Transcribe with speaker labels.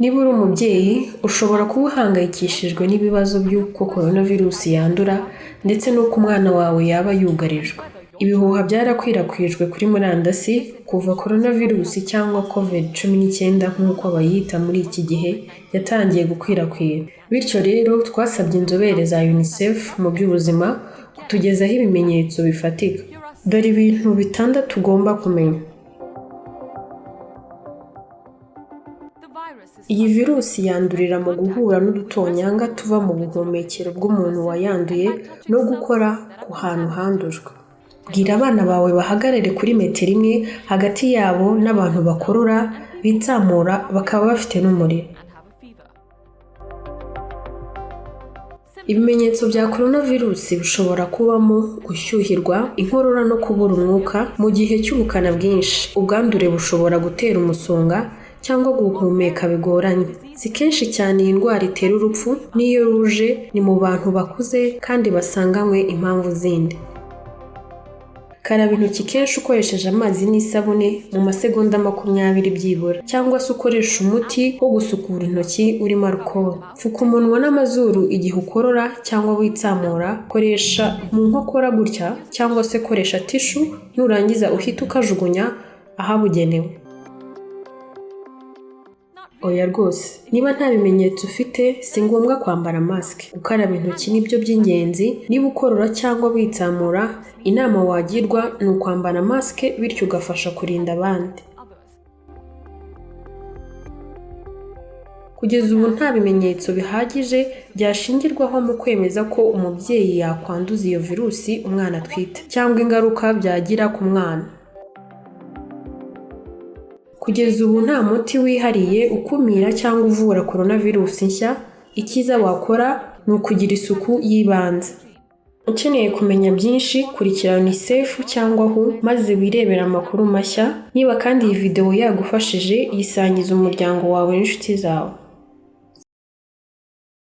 Speaker 1: Niba uri umubyeyi ushobora kuba uhangayikishijwe n'ibibazo by'uko coronavirus yandura ndetse n'uko umwana wawe yaba yugarijwe. Ibihuha byarakwirakwijwe kuri murandasi kuva coronavirus cyangwa COVID-19 nk'uko bayita muri iki gihe yatangiye gukwirakwira. Bityo rero twasabye inzobere za UNICEF mu by'ubuzima kutugezaho ibimenyetso bifatika. Dore ibintu 6 tugomba kumenya. Iyi virusi yandurira mu guhura n'udutonyanga tuva mu buhumekero bw'umuntu wayanduye no gukora ku hantu handujwe. Bwira abana bawe bahagarare kuri metero 1 hagati yabo n'abantu bakorora, bitsamura, bakaba bafite n'umuriro. Ibimenyetso bya coronavirus bishobora kubamo gushyuhirwa, inkorora no kubura umwuka mu gihe cy'ubukana bwinshi. Ubwandure bushobora gutera umusonga cyangwa guhumeka bigoranye. Si kenshi cyane iyi ndwara itera urupfu, niyo ruje ni mu bantu bakuze kandi basanganywe impamvu zindi. Karaba intoki kenshi ukoresheje amazi n'isabune mu masegonda 20 byibura, cyangwa se ukoresha umuti wo gusukura intoki urimo alcohol. Pfuka umunwa n'amazuru igihe ukorora cyangwa witsamura, koresha mu nkokora gutya cyangwa se koresha tishu, nurangiza uhita ukajugunya ahabugenewe. Oya rwose, niba nta bimenyetso ufite si ngombwa kwambara mask. Gukaraba intoki nibyo by'ingenzi. Niba ukorora cyangwa witsamura, inama wagirwa ni ukwambara mask bityo ugafasha kurinda abandi. Kugeza ubu nta bimenyetso bihagije byashingirwaho mu kwemeza ko umubyeyi yakwanduza iyo virusi umwana atwite cyangwa ingaruka byagira ku mwana. Kugeza ubu nta muti wihariye ukumira cyangwa uvura coronavirus nshya. Icyiza wakora ni ukugira isuku y'ibanze. Ukeneye kumenya byinshi, kurikira UNICEF cyangwa WHO maze wirebera amakuru mashya. Niba kandi iyi video yagufashije, yisangiza umuryango wawe n'inshuti zawe.